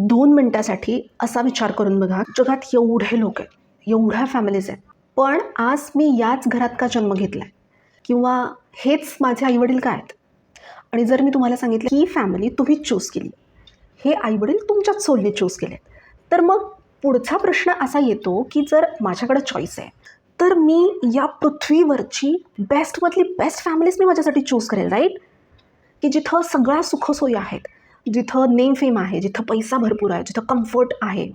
2 मिनिटासाठी असा विचार करून बघा, जगात एवढे लोक आहेत, एवढ्या फॅमिलीज आहेत, पण आज मी याच घरात का जन्म घेतला आहे, किंवा हेच माझे आईवडील काय आहेत. आणि जर मी तुम्हाला सांगितलं ही फॅमिली तुम्ही चूज केली, हे आईवडील तुमच्याच सोलने चूज केले, तर मग पुढचा प्रश्न असा येतो की जर माझ्याकडे चॉईस आहे तर मी या पृथ्वीवरची बेस्टमधली बेस्ट फॅमिलीज मी माझ्यासाठी चूज करेल, राईट. की जिथं सगळ्या सुखसोयी आहेत, जिथं नेम फेम आहे, जिथं पैसा भरपूर आहे, जिथं कम्फर्ट आहे,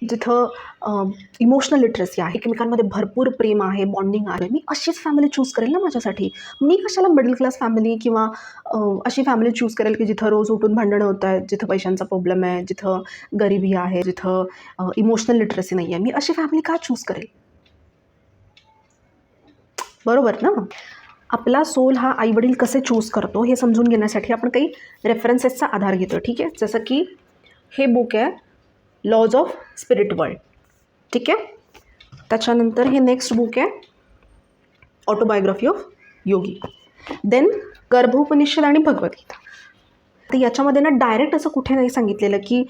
जिथं इमोशनल लिटरसी आहे, एकमेकांमध्ये भरपूर प्रेम आहे, बॉन्डिंग आहे, मी अशीच फॅमिली चूज करेल ना माझ्यासाठी. मी कशाला मिडल क्लास फॅमिली किंवा अशी फॅमिली चूज करेल की जिथं रोज उठून भांडणं होत आहेत, जिथं पैशांचा प्रॉब्लेम आहे, जिथं गरिबी आहे, जिथं इमोशनल लिटरसी नाही आहे. मी अशी फॅमिली का चूज करेल, बरोबर ना. आपला सोल हा आईवडील कसे चूज करतो हे समजून घेण्यासाठी आपण काही रेफरन्सेसचा आधार घेतो, ठीक आहे. जसं की हे बुक आहे लॉज ऑफ स्पिरिट वर्ल्ड, ठीक आहे. त्याच्यानंतर हे नेक्स्ट बुक आहे ऑटोबायोग्राफी ऑफ योगी. देन गर्भोपनिषद आणि भगवद्गीता. तर याच्यामध्ये ना डायरेक्ट असं कुठे नाही सांगितलेलं की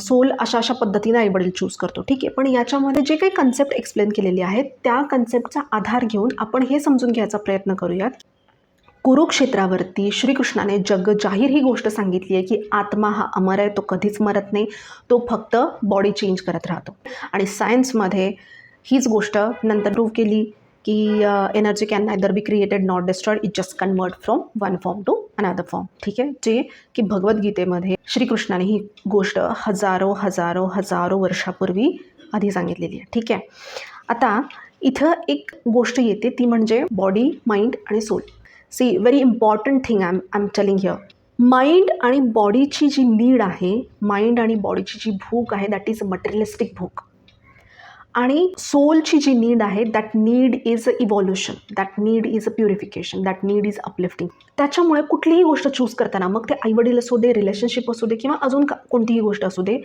सोल अशा अशा पद्धतीने आईवडील चूज करतो, ठीक आहे. पण याच्यामध्ये जे काही कन्सेप्ट एक्सप्लेन केलेले आहेत त्या कन्सेप्टचा आधार घेऊन आपण हे समजून घ्यायचा प्रयत्न करूयात. कुरुक्षेत्रावरती श्रीकृष्णाने जग जाहीर ही गोष्ट सांगितली आहे की आत्मा हा अमर आहे, तो कधीच मरत नाही, तो फक्त बॉडी चेंज करत राहतो. आणि सायन्समध्ये हीच गोष्ट नंतर प्रूव्ह केली की energy can neither be created not destroyed, it just convert from one form to another form, ठीक आहे. जे की भगवद्गीतेमध्ये श्रीकृष्णाने ही गोष्ट हजारो हजारो हजारो वर्षापूर्वी आधी सांगितलेली आहे, ठीक आहे. आता इथं एक गोष्ट येते ती म्हणजे बॉडी, माइंड आणि soul. See very important thing I am telling here. Mind आणि बॉडीची जी नीड आहे, माइंड आणि बॉडीची जी भूक आहे दॅट इज मटेरियलिस्टिक भूक. आणि सोलची जी नीड आहे that need is evolution, that need is a purification, that need is uplifting. त्याच्यामुळे कुठलीही गोष्ट चूज करताना, मग ते आईवडील असू दे, रिलेशनशिप असू दे किंवा अजून कोणतीही गोष्ट असू दे,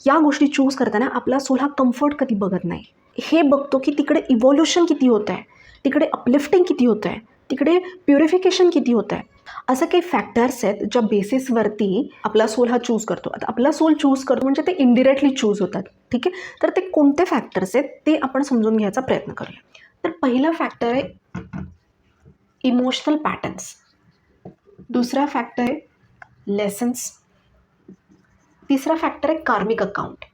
या गोष्टी चूज करताना आपला सोल हा कम्फर्ट कधी बघत नाही, हे बघतो की तिकडे इव्हॉल्युशन किती होतं आहे, तिकडे अपलिफ्टिंग किती होतं आहे, तिकडे प्युरिफिकेशन किती होतं आहे. असं काही फॅक्टर्स आहेत ज्या बेसिसवरती आपला सोल हा चूज करतो. आता आपला सोल चूज करतो म्हणजे ते इनडिरेक्टली चूज होतात, ठीक आहे. तर ते कोणते फॅक्टर्स आहेत ते आपण समजून घ्यायचा प्रयत्न करूया. तर पहिला फॅक्टर आहे इमोशनल पॅटर्न्स, दुसरा फॅक्टर आहे लेसन्स, तिसरा फॅक्टर आहे कार्मिक अकाउंट,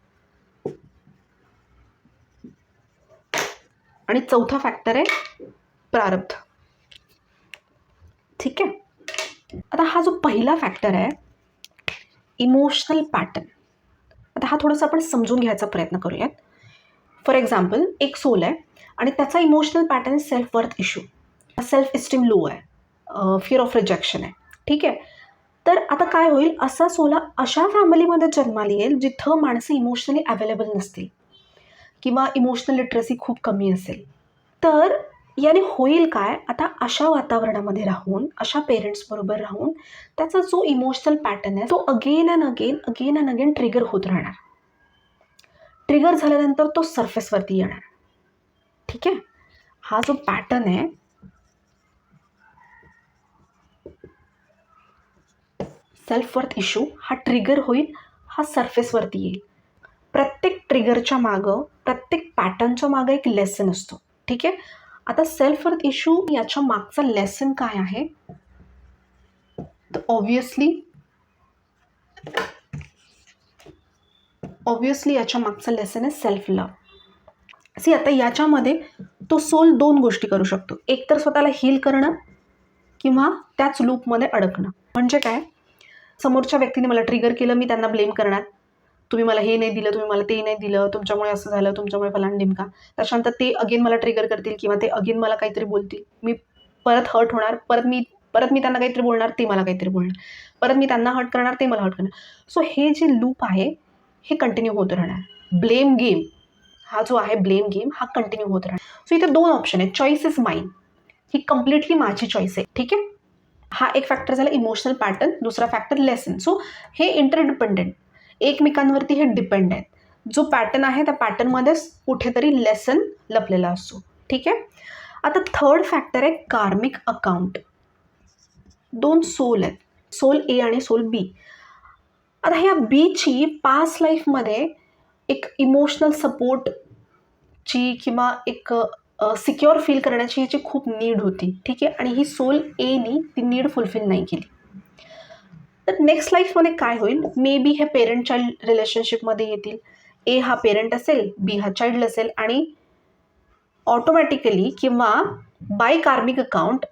आणि चौथा फॅक्टर आहे प्रारब्ध, ठीक आहे. आता हा जो पहिला फॅक्टर आहे इमोशनल पॅटर्न, आता हा थोडासा आपण समजून घ्यायचा प्रयत्न करूयात. फॉर एक्झाम्पल एक सोल आहे आणि त्याचा emotional pattern self worth issue, self esteem low आहे, फिअर ऑफ रिजेक्शन आहे, ठीक आहे. तर आता काय होईल, असा सोला अशा फॅमिलीमध्ये जन्माला येईल जिथं माणसं इमोशनली अवेलेबल नसतील किंवा इमोशनल लिटरसी खूप कमी असेल. तर याने होईल काय, आता अशा वातावरणामध्ये राहून, अशा पेरेंट्सबरोबर राहून त्याचा जो इमोशनल पॅटर्न आहे तो अगेन अँड अगेन ट्रिगर होत राहणार. ट्रिगर झाल्यानंतर तो सरफेसवरती येणार, ठीक आहे. हा जो पॅटर्न आहे सेल्फ वर्थ इश्यू हा ट्रिगर होईल, हा सरफेसवरती येईल. प्रत्येक ट्रिगरच्या मागं, प्रत्येक पॅटर्नच्या मागं एक लेसन असतो, ठीक आहे. आता सेल्फ वर्थ इश्यू याच्या मागचा लेसन काय आहे, तर ऑब्वियसली याच्या मागचा लेसन आहे सेल्फ लव्ह. सी आता याच्यामध्ये तो सोल दोन गोष्टी करू शकतो, एक तर स्वतःला हील करणं किंवा त्याच लूपमध्ये अडकणं. म्हणजे काय, समोरच्या व्यक्तीने मला ट्रिगर केलं, मी त्यांना ब्लेम करणार, तुम्ही मला हे नाही दिलं, तुम्ही मला ते नाही दिलं, तुमच्यामुळे असं झालं, तुमच्यामुळे फलान डिमका. त्याच्यानंतर ते अगेन मला ट्रिगर करतील किंवा ते अगेन मला काहीतरी बोलतील, मी परत हर्ट होणार, परत मी त्यांना काहीतरी बोलणार, ते मला काहीतरी बोलणार, परत मी त्यांना हर्ट करणार, ते मला हर्ट करणार. सो हे जे लूप आहे हे कंटिन्यू होत राहणार. ब्लेम गेम हा जो आहे, ब्लेम गेम हा कंटिन्यू होत राहणार. सो इथे दोन ऑप्शन आहेत, choice is mine, he completely माझी चॉईस आहे, ठीक आहे. हा एक फॅक्टर झाला इमोशनल पॅटर्न, दुसरा फॅक्टर लेसन. सो हे इंटरडिपेंडेंट, एकमेकांवरती हे डिपेंड आहेत. जो पॅटर्न आहे त्या पॅटर्नमध्येच कुठेतरी लेसन लपलेला असतो, ठीक आहे. आता थर्ड फॅक्टर आहे कार्मिक अकाउंट. दोन सोल आहेत, सोल ए आणि सोल बी. आता ह्या बीची पास्ट लाईफमध्ये एक इमोशनल सपोर्टची किंवा एक सिक्युअर फील करण्याची ह्याची खूप नीड होती, ठीक आहे. आणि ही सोल एनी ती नीड फुलफिल नाही केली. तर नेक्स्ट लाईफमध्ये काय होईल, मे बी हे पेरेंट चाइल्ड रिलेशनशिपमध्ये येतील. ए हा पेरेंट असेल, बी हा चाइल्ड असेल, आणि ऑटोमॅटिकली किंवा बाय कार्मिक अकाउंट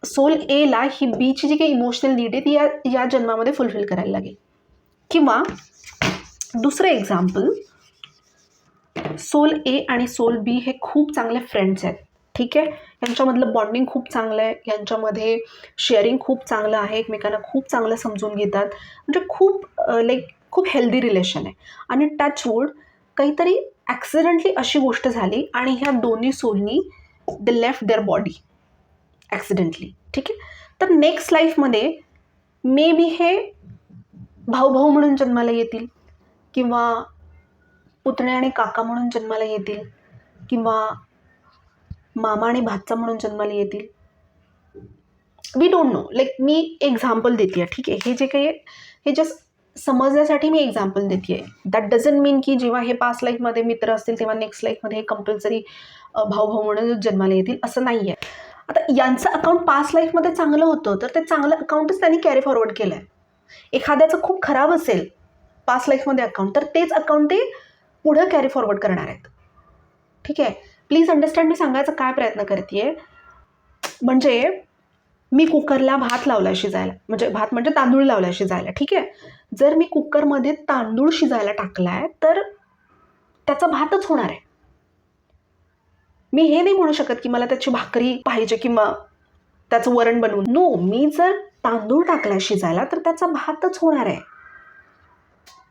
सोल एला ही बीची जी काही इमोशनल नीड आहे ती या जन्मामध्ये फुलफिल करायला लागेल. किंवा दुसरं एक्झाम्पल, सोल ए आणि सोल बी हे खूप चांगले फ्रेंड्स आहेत, ठीक आहे. यांच्यामधलं बॉन्डिंग खूप चांगलं आहे, यांच्यामध्ये शेअरिंग खूप चांगलं आहे, एकमेकांना खूप चांगलं समजून घेतात, म्हणजे खूप हेल्दी रिलेशन आहे. आणि टचवूड काहीतरी ॲक्सिडेंटली अशी गोष्ट झाली आणि ह्या दोन्ही सोलनी they left their body accidentally, ठीक आहे. तर नेक्स्ट लाईफमध्ये मे बी हे भाऊ म्हणून जन्माला येतील, किंवा पुतणे आणि काका म्हणून जन्माला येतील, किंवा मामा आणि भाचा म्हणून जन्माला येतील. वी डोंट नो, मी एक्झाम्पल देते आहे, ठीक आहे. हे जे काही हे जस्ट समजण्यासाठी मी एक्झाम्पल देते आहे. दॅट डझंट मीन की जेव्हा हे पास्ट लाईफमध्ये मित्र असतील तेव्हा नेक्स्ट लाईफमध्ये हे कंपल्सरी भाऊ म्हणून जन्माला येतील, असं नाही आहे. आता यांचं अकाउंट पास्ट लाईफमध्ये चांगलं होतं तर ते चांगलं अकाउंटच त्यांनी कॅरी फॉरवर्ड केलं आहे. एखाद्याचं खूप खराब असेल पास्ट लाईफमध्ये अकाउंट, तर तेच अकाउंट ते पुढं कॅरी फॉरवर्ड करणार आहेत, ठीक आहे. प्लीज अंडरस्टँड, मी सांगायचा काय प्रयत्न करते आहे. म्हणजे मी कुकरला भात लावला शिजायला, म्हणजे तांदूळ लावला शिजायला, ठीक आहे. जर मी कुकरमध्ये तांदूळ शिजायला टाकला आहे तर त्याचा भातच होणार आहे. मी हे नाही म्हणू शकत की मला त्याची भाकरी पाहिजे किंवा त्याचं वरण बनवून. नो, मी जर तांदूळ टाकला शिजायला तर त्याचा भातच होणार आहे.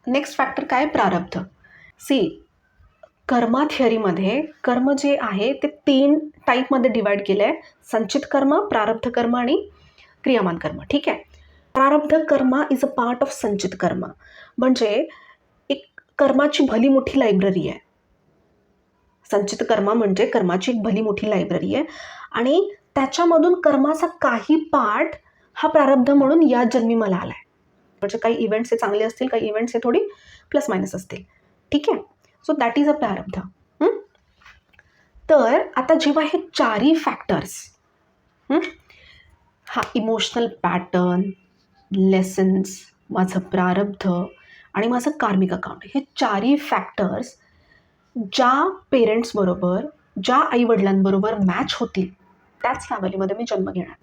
नेक्स्ट फॅक्टर काय, प्रारब्ध. सी, कर्मा थिअरीमध्ये कर्म जे आहे ते 3 टाईपमध्ये डिवाइड केलं आहे, संचित कर्म, प्रारब्ध कर्म आणि क्रियामान कर्म, ठीक आहे. प्रारब्ध कर्म इज अ पार्ट ऑफ संचित कर्म, म्हणजे एक कर्माची भली मोठी लायब्ररी आहे. संचित कर्म म्हणजे कर्माची एक भली मोठी लायब्ररी आहे, आणि त्याच्यामधून कर्माचा काही पार्ट हा प्रारब्ध म्हणून या जन्मी मला आला आहे. म्हणजे काही इव्हेंट्स हे चांगले असतील, काही इव्हेंट्स हे थोडी प्लस मायनस असतील, ठीक आहे. सो दॅट इज अ प्रारब्ध. तर आता जेव्हा हे चारही फॅक्टर्स, हा इमोशनल पॅटर्न, लेसन्स, माझं प्रारब्ध आणि माझं कार्मिक अकाउंट, हे चारही फॅक्टर्स ज्या पेरेंट्सबरोबर, ज्या आईवडिलांबरोबर मॅच होतील त्याच फॅमिलीमध्ये मी जन्म घेणार.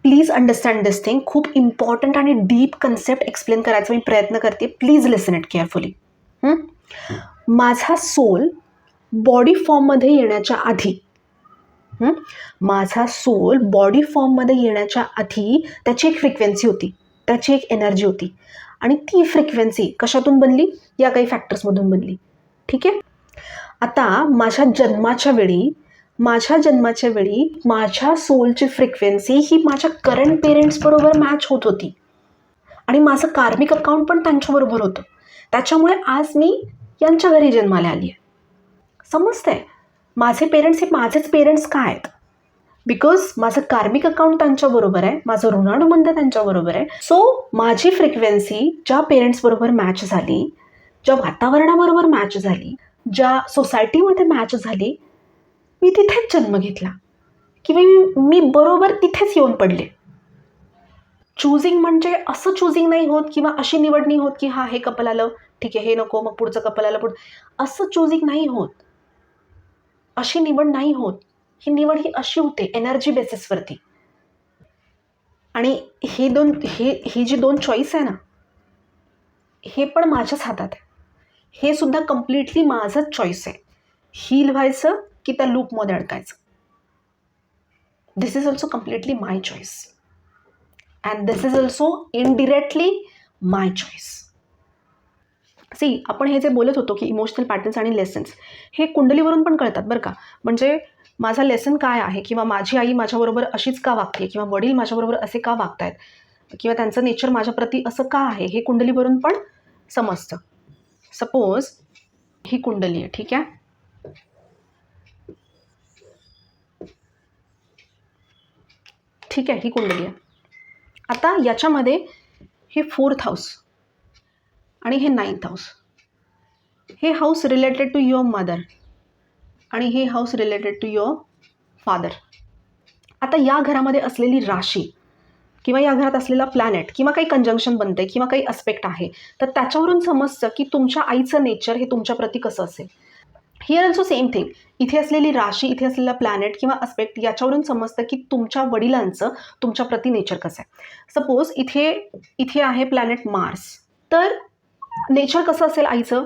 Please understand this thing. खूप इम्पॉर्टंट आणि डीप कन्सेप्ट एक्सप्लेन करायचा मी प्रयत्न करते. Please listen it carefully. माझा सोल बॉडी फॉर्ममध्ये येण्याच्या आधी, माझा सोल बॉडी फॉर्ममध्ये येण्याच्या आधी त्याची एक फ्रिक्वेन्सी होती, त्याची एक एनर्जी होती, आणि ती फ्रिक्वेन्सी कशातून बनली, या काही फॅक्टर्समधून बनली, ठीक आहे. आता माझ्या जन्माच्या वेळी माझ्या सोलची फ्रिक्वेन्सी ही माझ्या करंट पेरेंट्सबरोबर मॅच होत होती, आणि माझं कार्मिक अकाउंट पण त्यांच्याबरोबर होतं. त्याच्यामुळे आज मी यांच्या घरी जन्माला आली आहे. समजतंय, माझे पेरेंट्स हे माझेच पेरेंट्स का आहेत, बिकॉज माझं कार्मिक अकाउंट त्यांच्याबरोबर आहे, माझं ऋणानुबंध त्यांच्याबरोबर आहे. सो माझी फ्रिक्वेन्सी ज्या पेरेंट्सबरोबर मॅच झाली, ज्या वातावरणाबरोबर मॅच झाली, ज्या सोसायटीमध्ये मॅच झाली, मी तिथेच जन्म घेतला, किंवा मी बरोबर तिथेच येऊन पडले. चूजिंग म्हणजे असं चूजिंग नाही होत, किंवा अशी निवड नाही होत की हा हे कपल आलं, ठीक आहे, हे नको, मग पुढचं कपल आलं, असं चूजिंग नाही होत, अशी निवड नाही होत. ही निवड ही अशी होते एनर्जी बेसिसवरती. आणि ही जी 2 चॉईस आहे ना, हे पण माझ्याच हातात आहे. हे सुद्धा कम्प्लिटली माझंच चॉईस आहे, हील व्हायचं की त्या लूपमध्ये अडकायचं. This is also completely my choice, and this is also indirectly my choice. See, आपण हे जे बोलत होतो की इमोशनल पॅटर्न्स आणि लेसन्स हे कुंडलीवरून पण कळतात बरं का. म्हणजे माझा लेसन काय आहे, किंवा माझी आई माझ्याबरोबर अशीच का वागते, किंवा वडील माझ्याबरोबर असे का वागत आहेत, किंवा त्यांचं नेचर माझ्याप्रती असं का आहे, हे कुंडलीवरून पण समजतं. सपोज ही कुंडली आहे, ठीक आहे. ठीक आहे, ही कुंडली आहे. आता याच्यामध्ये हे 4th हाऊस, आणि हे 9th हाऊस. हे house related to your mother आणि हे house related to your father. आता या घरामध्ये असलेली राशी किंवा या घरात असलेला प्लॅनेट किंवा काही कंजंक्शन बनते किंवा काही अस्पेक्ट आहे, तर त्याच्यावरून समजतं की तुमच्या आईचं नेचर हे तुमच्याप्रती कसं असेल. Here also same thing. इथे असलेली राशी, इथे असलेला प्लॅनेट किंवा अस्पेक्ट याच्यावरून समजतं की तुमच्या वडिलांचं तुमच्याप्रती नेचर कसं आहे. सपोज इथे आहे प्लॅनेट मार्स, तर नेचर कसं असेल आईचं,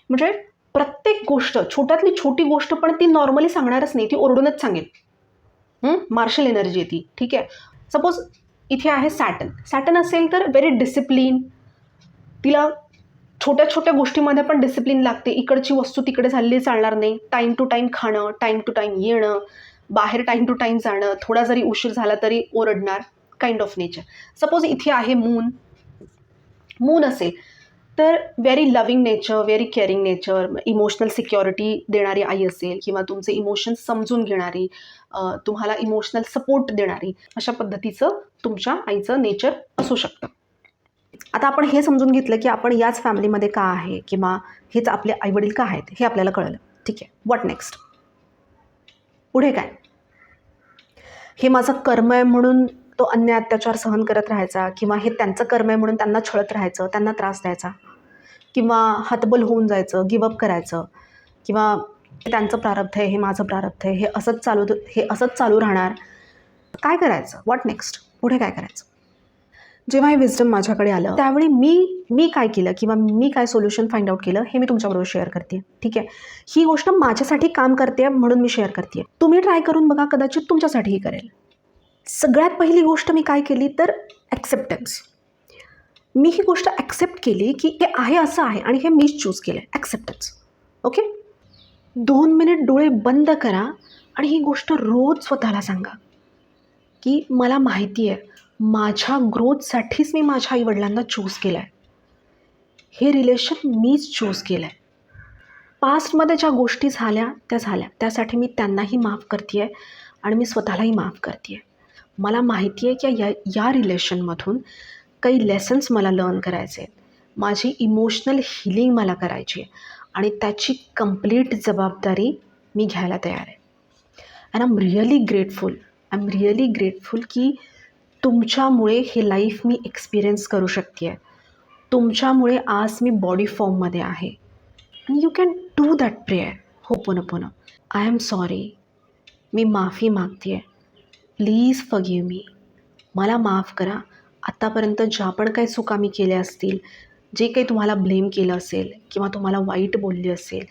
म्हणजे प्रत्येक गोष्ट, छोट्यातली छोटी गोष्ट पण ती नॉर्मली सांगणारच नाही, ती ओरडूनच सांगेल. मार्शल एनर्जी आहे ती, ठीक आहे. सपोज इथे आहे सॅटर्न असेल तर व्हेरी डिसिप्लिन, तिला छोट्या छोट्या गोष्टीमध्ये पण डिसिप्लिन लागते. इकडची वस्तू तिकडे झालेली चालणार नाही. टाईम टू टाईम खाणं, टाईम टू टाईम येणं, बाहेर टाईम टू टाईम जाणं, थोडा जरी उशीर झाला तरी ओरडणार, काइंड ऑफ नेचर. सपोज इथे आहे मून असेल तर very loving nature, very caring nature, emotional security देणारी आई असेल किंवा तुमचे इमोशन्स समजून घेणारी, तुम्हाला इमोशनल सपोर्ट देणारी, अशा पद्धतीचं तुमच्या आईचं नेचर असू शकतं. आता आपण हे समजून घेतलं की आपण याच फॅमिलीमध्ये का आहे किंवा हेच आपले आईवडील का आहेत हे आपल्याला कळलं. ठीक आहे, व्हॉट नेक्स्ट? पुढे काय? हे माझं कर्म आहे म्हणून तो अन्याय अत्याचार सहन करत राहायचा, किंवा हे त्यांचं कर्म आहे म्हणून त्यांना छळत राहायचं, त्यांना त्रास द्यायचा, किंवा हतबल होऊन जायचं, गिवअप करायचं, किंवा त्यांचं प्रारब्ध आहे, हे माझं प्रारब्ध आहे, हे असंच चालू राहणार. काय करायचं? What next? पुढे काय करायचं? जेव्हा हे विजडम माझ्याकडे आलं त्यावेळी मी काय केलं किंवा मी काय सोल्युशन फाइंड आउट केलं हे मी तुमच्याबरोबर शेअर करते. ठीक आहे, ही गोष्ट माझ्यासाठी काम करते म्हणून मी शेअर करते. तुम्ही ट्राय करून बघा, कदाचित तुमच्यासाठीही करेल. सगळ्यात पहिली गोष्ट मी काय केली तर ॲक्सेप्टन्स. मी ही गोष्ट ॲक्सेप्ट केली की हे आहे असं आहे आणि हे मीच चूज केलं आहे. ॲक्सेप्टन्स. ओके, 2 मिनिट डोळे बंद करा आणि ही गोष्ट रोज स्वतःला सांगा की मला माहिती आहे माझ्या ग्रोथसाठीच मी माझ्या आईवडिलांना चूज केलं आहे. हे रिलेशन मीच चूज केलं आहे. पास्टमध्ये ज्या गोष्टी झाल्या त्या झाल्या, त्यासाठी मी त्यांनाही माफ करते आहे आणि मी स्वतःलाही माफ करते आहे. मला माहिती आहे की या रिलेशनमधून काही लेसन्स मला लर्न करायचे आहेत. माझी इमोशनल हिलिंग मला करायची आहे आणि त्याची कंप्लीट जबाबदारी मी घ्यायला तयार आहे. And I am really grateful की तुमच्यामुळे हे लाईफ मी एक्सपिरियन्स करू शकते आहे. तुमच्यामुळे आज मी बॉडी फॉर्ममध्ये आहे. And you can do that prayer. Ho'oponopono. I am sorry. मी माफी मागते आहे. Please forgive me. मला माफ करा. आत्तापर्यंत ज्या पण काही चुका मी केल्या असतील, जे काही तुम्हाला ब्लेम केलं असेल किंवा तुम्हाला वाईट बोलली असेल,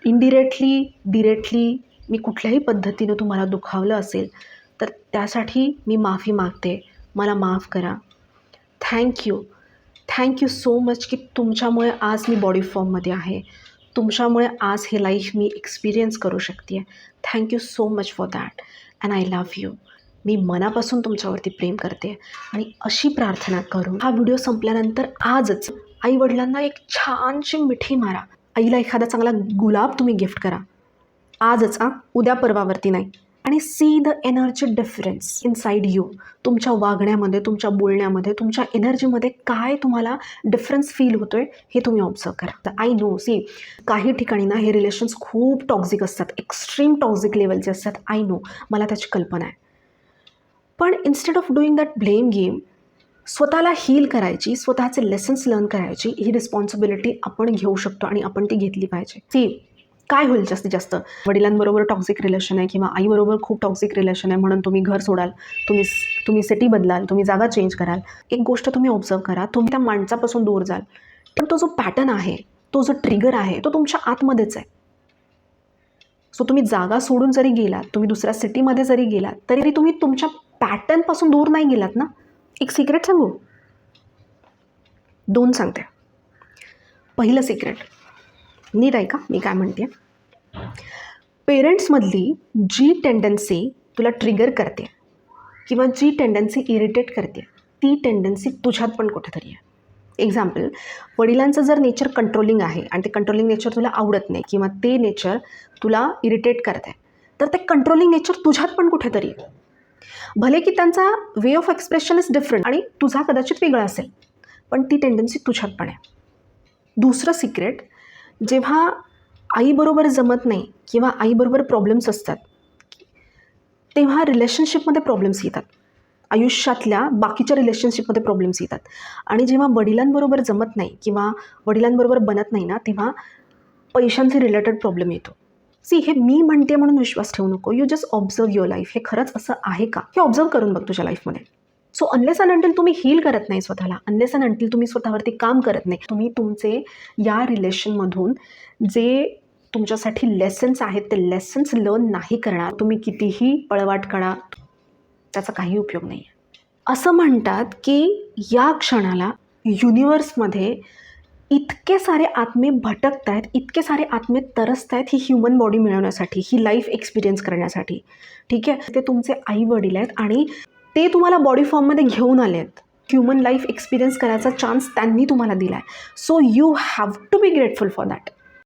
इनडिरेक्टली डिरेक्टली मी कुठल्याही पद्धतीनं तुम्हाला दुखावलं असेल, तर त्यासाठी मी माफी मागते. मला माफ करा. थँक्यू सो मच की तुमच्यामुळे आज मी बॉडी फॉर्ममध्ये आहे. तुमच्यामुळे आज हे लाईफ मी एक्सपिरियन्स करू शकते आहे. Thank you so much for that and I love you. मी मनापासून तुमच्यावरती प्रेम करते आणि अशी प्रार्थना करून हा व्हिडिओ संपल्यानंतर आजच आईवडिलांना एक छानशी मिठी मारा. आईला एखादा चांगला गुलाब तुम्ही गिफ्ट करा आजच, उद्या परवावरती नाही. आणि see the energy difference inside you. तुमच्या वागण्यामध्ये, तुमच्या बोलण्यामध्ये, तुमच्या एनर्जीमध्ये काय तुम्हाला डिफरन्स फील होतो आहे हे तुम्ही ऑब्झर्व करा. तर आय नो, सी काही ठिकाणी ना हे रिलेशन्स खूप टॉक्झिक असतात, एक्स्ट्रीम टॉक्झिक लेवलचे असतात. आय नो, मला त्याची कल्पना आहे. पण instead of doing that blame game, स्वतःला हील करायची, स्वतःचे लेसन्स लर्न करायची ही रिस्पॉन्सिबिलिटी आपण घेऊ शकतो आणि आपण ती घेतली पाहिजे. सी काय होईल जास्तीत जास्त, वडिलांबरोबर टॉक्झिक रिलेशन आहे किंवा आईबरोबर खूप टॉक्झिक रिलेशन आहे म्हणून तुम्ही घर सोडाल, तुम्ही सिटी बदलाल, तुम्ही जागा चेंज कराल. एक गोष्ट तुम्ही ऑब्झर्व करा, तुम्ही त्या माणसापासून दूर जाल, पण तो जो पॅटर्न आहे, तो जो ट्रिगर आहे, तो तुमच्या आतमध्येच आहे. सो तुम्ही जागा सोडून जरी गेलात, तुम्ही दुसऱ्या सिटीमध्ये जरी गेलात, तरी तुम्ही तुमच्या पॅटर्नपासून दूर नाही गेलात ना. एक सिक्रेट सांगू, 2 सांगते. पहिलं सिक्रेट, नीट ऐका मी काय म्हणते. पेरेंट्समधली जी टेंडन्सी तुला ट्रिगर करते किंवा जी टेंडन्सी इरिटेट करते, ती टेंडन्सी तुझ्यात पण कुठेतरी आहे. एक्झाम्पल, वडिलांचं जर नेचर कंट्रोलिंग आहे आणि ते कंट्रोलिंग नेचर तुला आवडत नाही किंवा ते नेचर तुला इरिटेट करत आहे, तर ते कंट्रोलिंग नेचर तुझ्यात पण कुठेतरी आहे. भले की त्यांचा way of expression is different आणि तुझा कदाचित वेगळा असेल, पण ती टेंडन्सी तुझ्यात पण आहे. दुसरं सिक्रेट, जेव्हा आईबरोबर जमत नाही किंवा आईबरोबर प्रॉब्लेम्स असतात तेव्हा रिलेशनशिपमध्ये प्रॉब्लेम्स येतात, आयुष्यातल्या बाकीच्या रिलेशनशिपमध्ये प्रॉब्लेम्स येतात. आणि जेव्हा वडिलांबरोबर जमत नाही किंवा वडिलांबरोबर बनत नाही ना, तेव्हा पैशांचे रिलेटेड प्रॉब्लेम येतो. हे मी म्हणते म्हणून विश्वास ठेवू नको. You just observe your life. हे खरंच असं आहे का हे ऑब्झर्व करून बघ तुझ्या लाईफमध्ये. सो अनलेस अँड अंटिल तुम्ही हील करत नाही स्वतःला, अनलेस अँड अंटिल तुम्ही स्वतःवरती काम करत नाही, तुम्ही तुमचे या रिलेशनमधून जे तुमच्यासाठी लेसन्स आहेत ते लेसन्स लर्न नाही करणार, तुम्ही कितीही पळवाट करा, त्याचा काही उपयोग नाही आहे. असं म्हणतात की या क्षणाला युनिवर्समध्ये इतके सारे आत्मे भटकत आहेत, इतके सारे आत्मे तरसत आहेत ही ह्युमन बॉडी मिळवण्यासाठी, ही लाईफ एक्सपिरियन्स करण्यासाठी. ठीक आहे, ते तुमचे आई वडील आहेत आणि ते तुम्हाला बॉडी फॉर्ममध्ये घेऊन आले आहेत. ह्युमन लाईफ एक्सपिरियन्स करायचा चान्स त्यांनी तुम्हाला दिला आहे. So you have to be grateful for that.